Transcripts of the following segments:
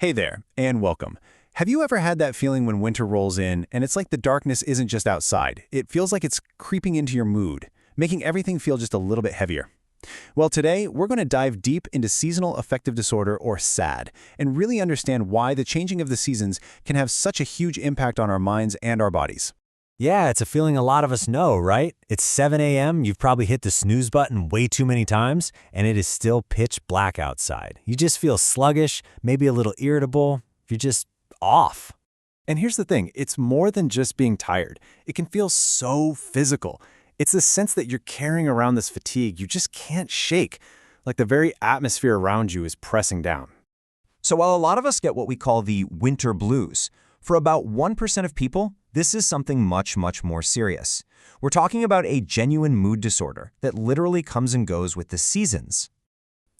Hey there, and welcome. Have you ever had that feeling when winter rolls in, and it's like the darkness isn't just outside, it feels like it's creeping into your mood, making everything feel just a little bit heavier? Well, today, we're going to dive deep into seasonal affective disorder, or SAD, and really understand why the changing of the seasons can have such a huge impact on our minds and our bodies. Yeah, it's a feeling a lot of us know, right? It's 7 a.m., you've probably hit the snooze button way too many times, and it is still pitch black outside. You just feel sluggish, maybe a little irritable, you're just off. And here's the thing, it's more than just being tired. It can feel so physical. It's the sense that you're carrying around this fatigue you just can't shake, like the very atmosphere around you is pressing down. So while a lot of us get what we call the winter blues, for about 1% of people, this is something much more serious. We're talking about a genuine mood disorder that literally comes and goes with the seasons.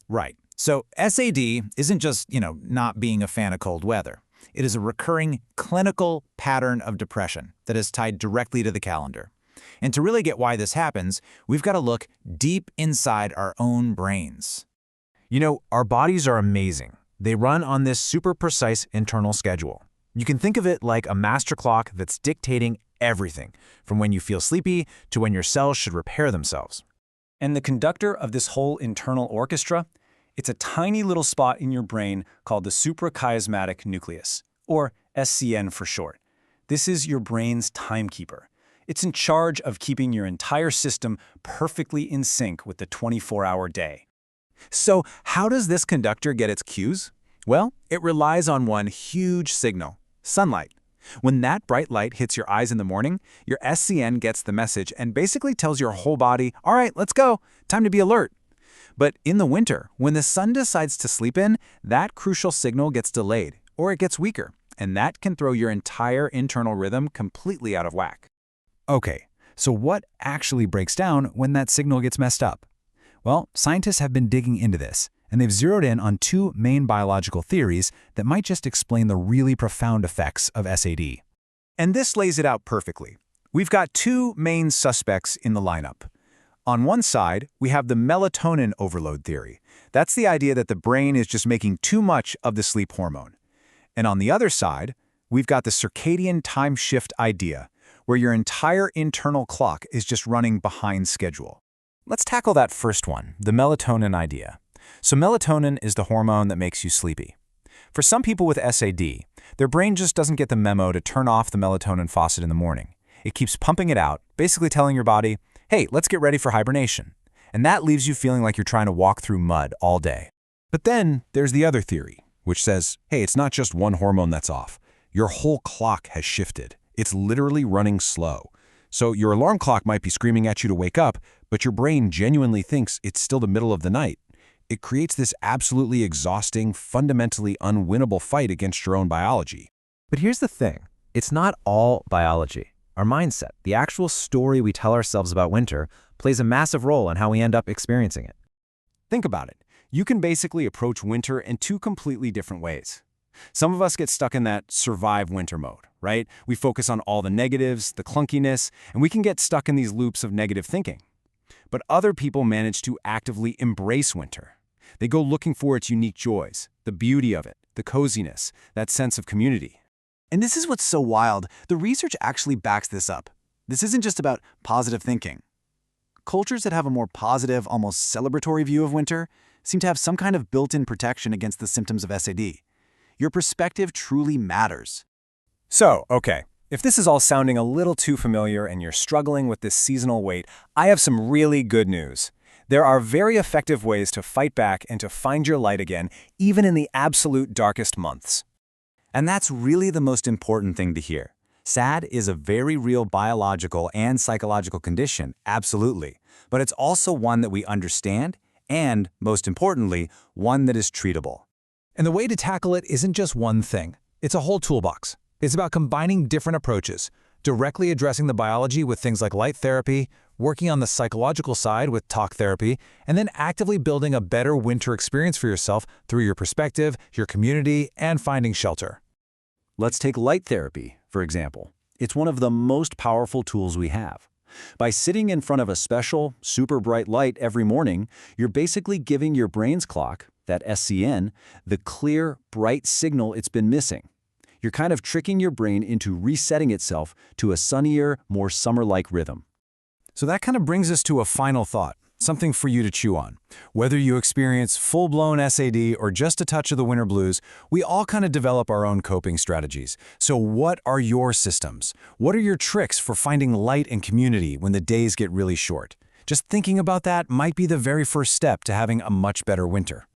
Right. So SAD isn't just, not being a fan of cold weather. It is a recurring clinical pattern of depression that is tied directly to the calendar. And to really get why this happens, we've got to look deep inside our own brains. Our bodies are amazing. They run on this super precise internal schedule. You can think of it like a master clock that's dictating everything, from when you feel sleepy to when your cells should repair themselves. And the conductor of this whole internal orchestra, it's a tiny little spot in your brain called the suprachiasmatic nucleus, or SCN for short. This is your brain's timekeeper. It's in charge of keeping your entire system perfectly in sync with the 24-hour day. So how does this conductor get its cues? Well, it relies on one huge signal: sunlight. When that bright light hits your eyes in the morning, your SCN gets the message and basically tells your whole body, all right, let's go, time to be alert. But in the winter, when the sun decides to sleep in, that crucial signal gets delayed, or it gets weaker, and that can throw your entire internal rhythm completely out of whack. Okay, so what actually breaks down when that signal gets messed up? Well, scientists have been digging into this, and they've zeroed in on two main biological theories that might just explain the really profound effects of SAD. And this lays it out perfectly. We've got two main suspects in the lineup. On one side, we have the melatonin overload theory. That's the idea that the brain is just making too much of the sleep hormone. And on the other side, we've got the circadian time shift idea, where your entire internal clock is just running behind schedule. Let's tackle that first one, the melatonin idea. So melatonin is the hormone that makes you sleepy. For some people with SAD, their brain just doesn't get the memo to turn off the melatonin faucet in the morning. It keeps pumping it out, basically telling your body, hey, let's get ready for hibernation. And that leaves you feeling like you're trying to walk through mud all day. But then there's the other theory, which says, hey, it's not just one hormone that's off. Your whole clock has shifted. It's literally running slow. So your alarm clock might be screaming at you to wake up, but your brain genuinely thinks it's still the middle of the night. It creates this absolutely exhausting, fundamentally unwinnable fight against your own biology. But here's the thing. It's not all biology. Our mindset, the actual story we tell ourselves about winter, plays a massive role in how we end up experiencing it. Think about it. You can basically approach winter in two completely different ways. Some of us get stuck in that survive winter mode, right? We focus on all the negatives, the clunkiness, and we can get stuck in these loops of negative thinking. But other people manage to actively embrace winter. They go looking for its unique joys, the beauty of it, the coziness, that sense of community. And this is what's so wild. The research actually backs this up. This isn't just about positive thinking. Cultures that have a more positive, almost celebratory view of winter seem to have some kind of built-in protection against the symptoms of SAD. Your perspective truly matters. So, okay, if this is all sounding a little too familiar and you're struggling with this seasonal weight, I have some really good news. There are very effective ways to fight back and to find your light again, even in the absolute darkest months. And that's really the most important thing to hear. SAD is a very real biological and psychological condition, absolutely. But it's also one that we understand and, most importantly, one that is treatable. And the way to tackle it isn't just one thing. It's a whole toolbox. It's about combining different approaches, directly addressing the biology with things like light therapy, working on the psychological side with talk therapy, and then actively building a better winter experience for yourself through your perspective, your community, and finding shelter. Let's take light therapy, for example. It's one of the most powerful tools we have. By sitting in front of a special, super bright light every morning, you're basically giving your brain's clock, that SCN, the clear, bright signal it's been missing. You're kind of tricking your brain into resetting itself to a sunnier, more summer-like rhythm. So that kind of brings us to a final thought, something for you to chew on. Whether you experience full-blown SAD or just a touch of the winter blues, we all kind of develop our own coping strategies. So what are your systems? What are your tricks for finding light and community when the days get really short? Just thinking about that might be the very first step to having a much better winter.